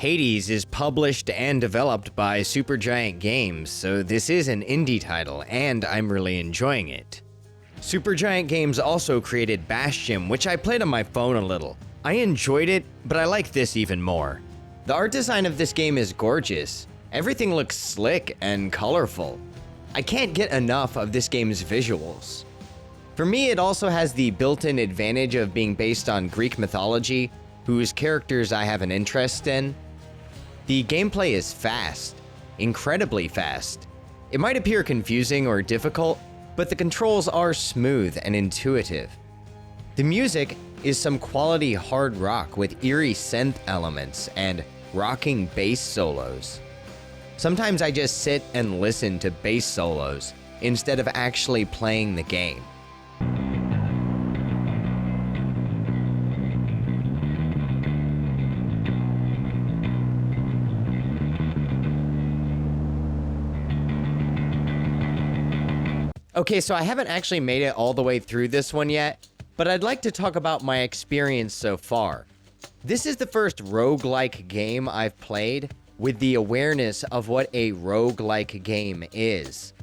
Hades is published and developed by Supergiant Games, so this is an indie title, and I'm really enjoying it. Supergiant Games also created Bastion, which I played on my phone a little. I enjoyed it, but I like this even more. The art design of this game is gorgeous. Everything looks slick and colorful. I can't get enough of this game's visuals. For me, it also has the built-in advantage of being based on Greek mythology, whose characters I have an interest in. The gameplay is fast, incredibly fast. It might appear confusing or difficult, but the controls are smooth and intuitive. The music is some quality hard rock with eerie synth elements and rocking bass solos. Sometimes I just sit and listen to bass solos instead of actually playing the game. Okay, so I haven't actually made it all the way through this one yet, but I'd like to talk about my experience so far. This is the first roguelike game I've played with the awareness of what a roguelike game is.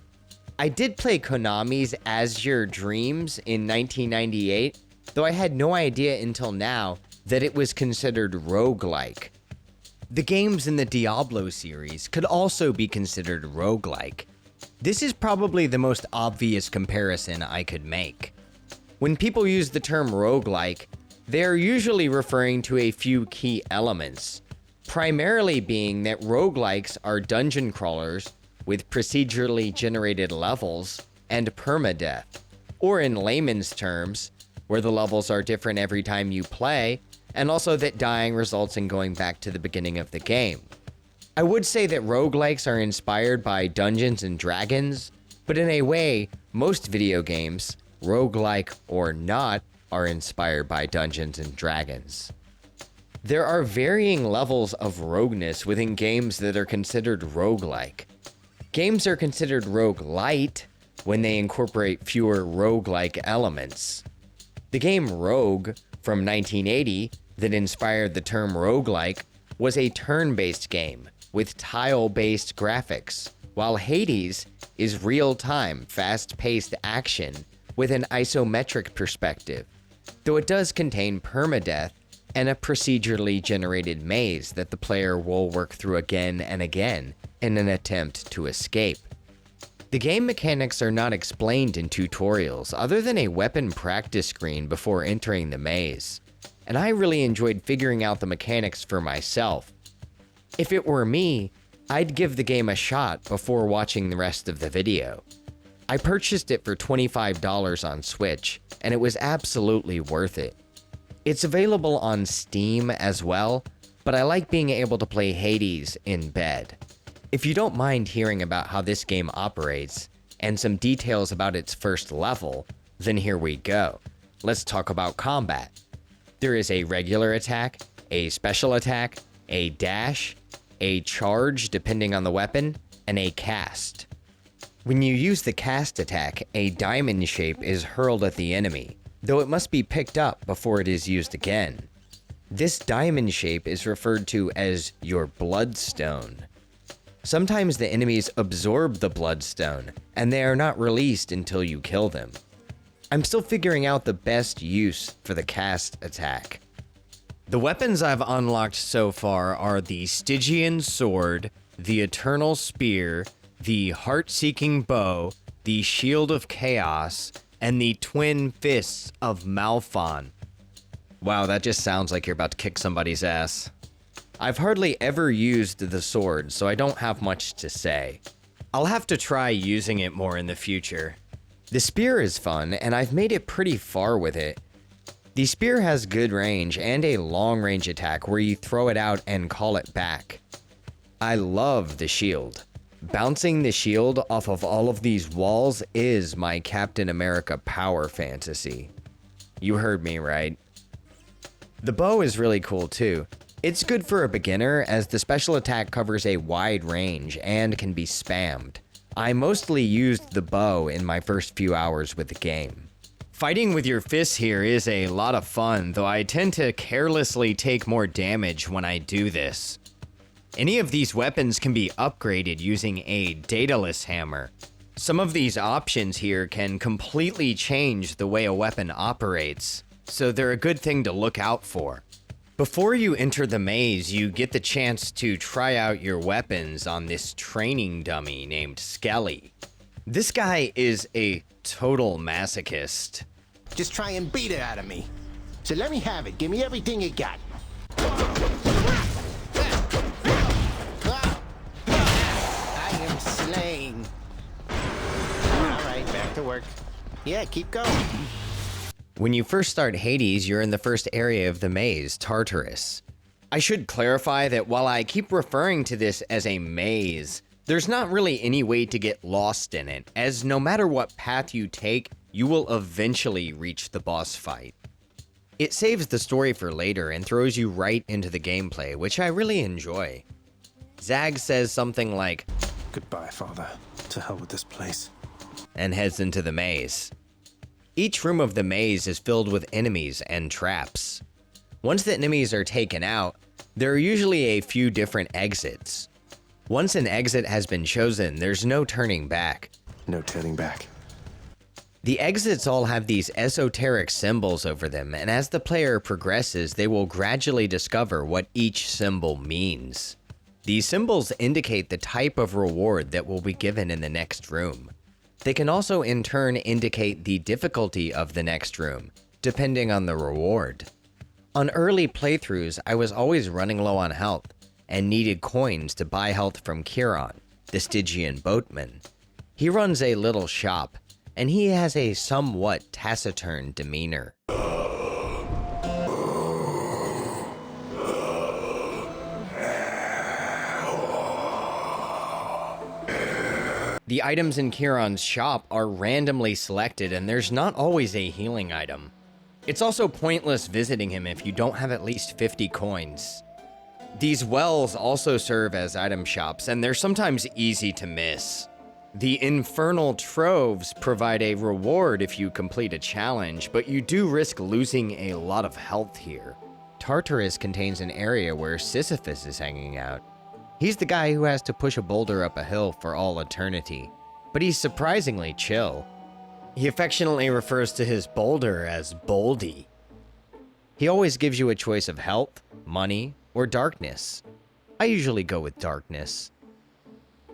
I did play Konami's As Your Dreams in 1998, though I had no idea until now that it was considered roguelike. The games in the Diablo series could also be considered roguelike. This is probably the most obvious comparison I could make. When people use the term roguelike, they're usually referring to a few key elements, primarily being that roguelikes are dungeon crawlers with procedurally generated levels and permadeath, or in layman's terms, where the levels are different every time you play, and also that dying results in going back to the beginning of the game. I would say that roguelikes are inspired by Dungeons and Dragons, but in a way, most video games, roguelike or not, are inspired by Dungeons and Dragons. There are varying levels of rogueness within games that are considered roguelike. Games are considered roguelite when they incorporate fewer roguelike elements. The game Rogue from 1980 that inspired the term roguelike was a turn-based game with tile-based graphics, while Hades is real-time, fast-paced action with an isometric perspective, though it does contain permadeath and a procedurally generated maze that the player will work through again and again in an attempt to escape. The game mechanics are not explained in tutorials other than a weapon practice screen before entering the maze, and I really enjoyed figuring out the mechanics for myself. If it were me, I'd give the game a shot before watching the rest of the video. I purchased it for $25 on Switch, and it was absolutely worth it. It's available on Steam as well, but I like being able to play Hades in bed. If you don't mind hearing about how this game operates, and some details about its first level, then here we go. Let's talk about combat. There is a regular attack, a special attack, a dash, a charge depending on the weapon, and a cast. When you use the cast attack, a diamond shape is hurled at the enemy, though it must be picked up before it is used again. This diamond shape is referred to as your bloodstone. Sometimes the enemies absorb the bloodstone, and they are not released until you kill them. I'm still figuring out the best use for the cast attack. The weapons I've unlocked so far are the Stygian Sword, the Eternal Spear, the Heart-Seeking Bow, the Shield of Chaos, and the Twin Fists of Malphon. Wow, that just sounds like you're about to kick somebody's ass. I've hardly ever used the sword, so I don't have much to say. I'll have to try using it more in the future. The spear is fun, and I've made it pretty far with it. The spear has good range and a long-range attack where you throw it out and call it back. I love the shield. Bouncing the shield off of all of these walls is my Captain America power fantasy. You heard me right. The bow is really cool too. It's good for a beginner as the special attack covers a wide range and can be spammed. I mostly used the bow in my first few hours with the game. Fighting with your fists here is a lot of fun, though I tend to carelessly take more damage when I do this. Any of these weapons can be upgraded using a dataless hammer. Some of these options here can completely change the way a weapon operates, so they're a good thing to look out for. Before you enter the maze, you get the chance to try out your weapons on this training dummy named Skelly. This guy is a total masochist. Just try and beat it out of me. So let me have it. Give me everything you got. I am slain. All right, back to work. Yeah, keep going. When you first start Hades, you're in the first area of the maze, Tartarus. I should clarify that while I keep referring to this as a maze, there's not really any way to get lost in it, as no matter what path you take, you will eventually reach the boss fight. It saves the story for later and throws you right into the gameplay, which I really enjoy. Zag says something like, "Goodbye, Father. To hell with this place," and heads into the maze. Each room of the maze is filled with enemies and traps. Once the enemies are taken out, there are usually a few different exits. Once an exit has been chosen, there's no turning back. No turning back. The exits all have these esoteric symbols over them, and as the player progresses, they will gradually discover what each symbol means. These symbols indicate the type of reward that will be given in the next room. They can also in turn indicate the difficulty of the next room, depending on the reward. On early playthroughs, I was always running low on health and needed coins to buy health from Chiron, the Stygian boatman. He runs a little shop, and he has a somewhat taciturn demeanor. The items in Chiron's shop are randomly selected, and there's not always a healing item. It's also pointless visiting him if you don't have at least 50 coins. These wells also serve as item shops, and they're sometimes easy to miss. The infernal troves provide a reward if you complete a challenge, but you do risk losing a lot of health here. Tartarus contains an area where Sisyphus is hanging out. He's the guy who has to push a boulder up a hill for all eternity, but he's surprisingly chill. He affectionately refers to his boulder as Boldy. He always gives you a choice of health, money, or darkness. I usually go with darkness.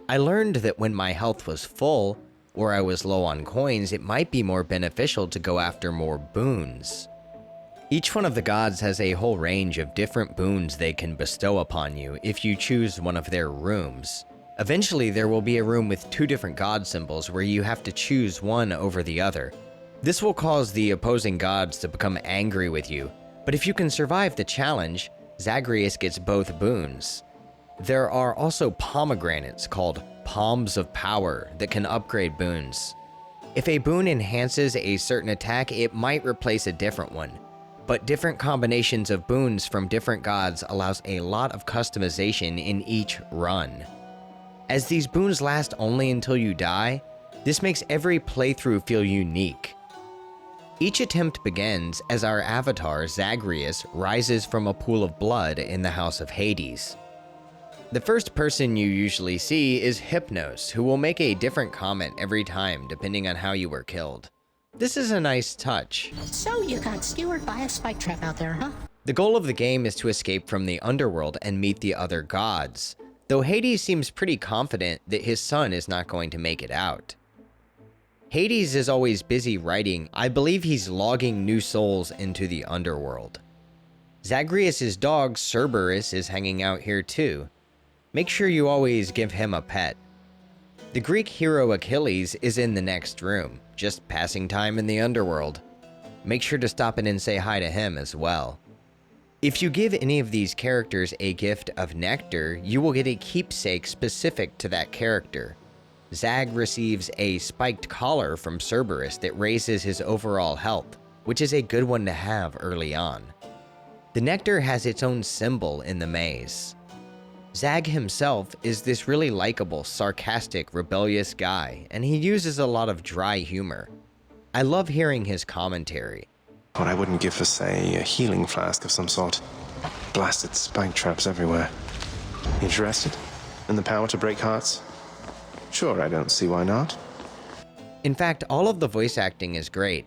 I learned that when my health was full, or I was low on coins, it might be more beneficial to go after more boons. Each one of the gods has a whole range of different boons they can bestow upon you if you choose one of their rooms. Eventually, there will be a room with two different god symbols where you have to choose one over the other. This will cause the opposing gods to become angry with you, but if you can survive the challenge, Zagreus gets both boons. There are also pomegranates called Palms of Power that can upgrade boons. If a boon enhances a certain attack, it might replace a different one, but different combinations of boons from different gods allows a lot of customization in each run. As these boons last only until you die, this makes every playthrough feel unique. Each attempt begins as our avatar, Zagreus, rises from a pool of blood in the House of Hades. The first person you usually see is Hypnos, who will make a different comment every time depending on how you were killed. This is a nice touch. So you got skewered by a spike trap out there, huh? The goal of the game is to escape from the Underworld and meet the other gods, though Hades seems pretty confident that his son is not going to make it out. Hades is always busy writing. I believe he's logging new souls into the Underworld. Zagreus' dog, Cerberus, is hanging out here too. Make sure you always give him a pet. The Greek hero Achilles is in the next room, just passing time in the Underworld. Make sure to stop in and say hi to him as well. If you give any of these characters a gift of nectar, you will get a keepsake specific to that character. Zag receives a spiked collar from Cerberus that raises his overall health, which is a good one to have early on. The nectar has its own symbol in the maze. Zag himself is this really likable, sarcastic, rebellious guy, and he uses a lot of dry humor. I love hearing his commentary. What I wouldn't give for, say, a healing flask of some sort. Blasted spike traps everywhere. Interested? In the power to break hearts? Sure, I don't see why not. In fact, all of the voice acting is great.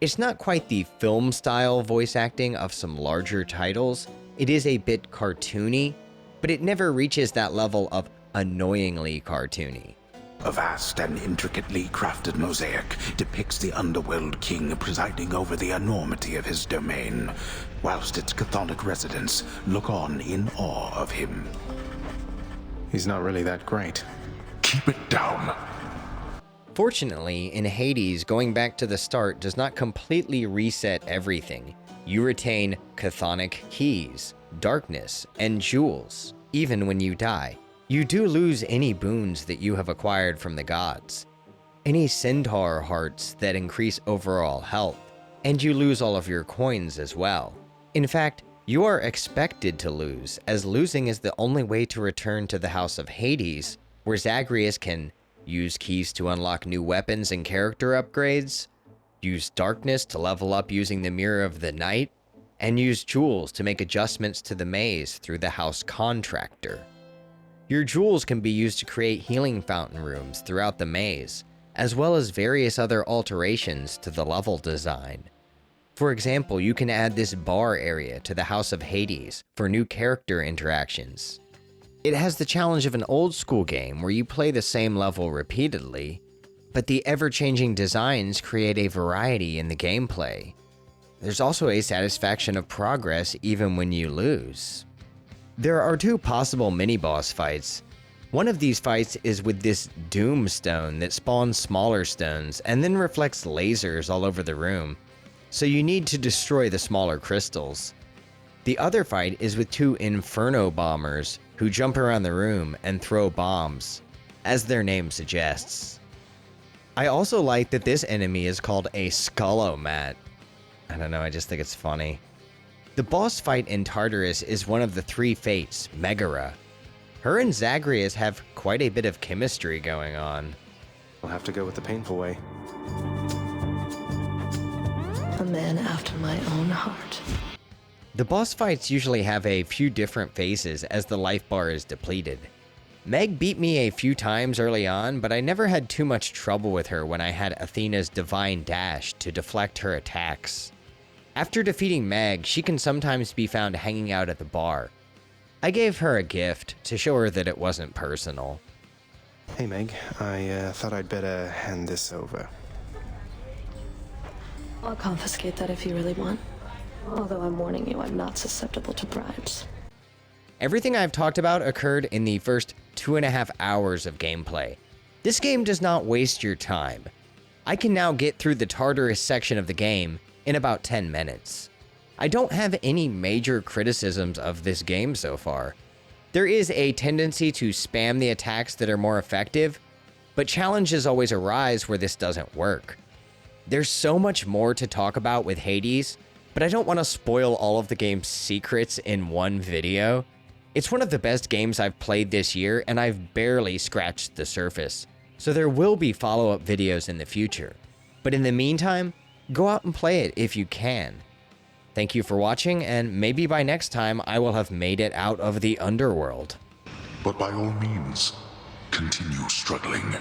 It's not quite the film-style voice acting of some larger titles. It is a bit cartoony, but it never reaches that level of annoyingly cartoony. A vast and intricately crafted mosaic depicts the Underworld king presiding over the enormity of his domain, whilst its chthonic residents look on in awe of him. He's not really that great. Keep it down. Fortunately, in Hades, going back to the start does not completely reset everything. You retain chthonic keys, darkness, and jewels, even when you die. You do lose any boons that you have acquired from the gods, any centaur hearts that increase overall health, and you lose all of your coins as well. In fact, you are expected to lose, as losing is the only way to return to the House of Hades, where Zagreus can use keys to unlock new weapons and character upgrades, use darkness to level up using the Mirror of the Night, and use jewels to make adjustments to the maze through the House Contractor. Your jewels can be used to create healing fountain rooms throughout the maze, as well as various other alterations to the level design. For example, you can add this bar area to the House of Hades for new character interactions. It has the challenge of an old school game where you play the same level repeatedly, but the ever-changing designs create a variety in the gameplay. There's also a satisfaction of progress even when you lose. There are two possible mini-boss fights. One of these fights is with this Doom Stone that spawns smaller stones and then reflects lasers all over the room, so you need to destroy the smaller crystals. The other fight is with two Inferno Bombers who jump around the room and throw bombs, as their name suggests. I also like that this enemy is called a Skullomat. I don't know, I just think it's funny. The boss fight in Tartarus is one of the three fates, Megara. Her and Zagreus have quite a bit of chemistry going on. I'll have to go with the painful way. A man after my own heart. The boss fights usually have a few different phases as the life bar is depleted. Meg beat me a few times early on, but I never had too much trouble with her when I had Athena's Divine Dash to deflect her attacks. After defeating Meg, she can sometimes be found hanging out at the bar. I gave her a gift to show her that it wasn't personal. Hey Meg, I thought I'd better hand this over. I'll confiscate that if you really want. Although I'm warning you, I'm not susceptible to bribes. Everything I've talked about occurred in the first 2.5 hours of gameplay. This game does not waste your time. I can now get through the Tartarus section of the game in about 10 minutes. I don't have any major criticisms of this game so far. There is a tendency to spam the attacks that are more effective, but challenges always arise where this doesn't work. There's so much more to talk about with Hades, but I don't want to spoil all of the game's secrets in one video. It's one of the best games I've played this year, and I've barely scratched the surface, so there will be follow-up videos in the future. But in the meantime, go out and play it if you can. Thank you for watching, and maybe by next time I will have made it out of the Underworld. But by all means, continue struggling.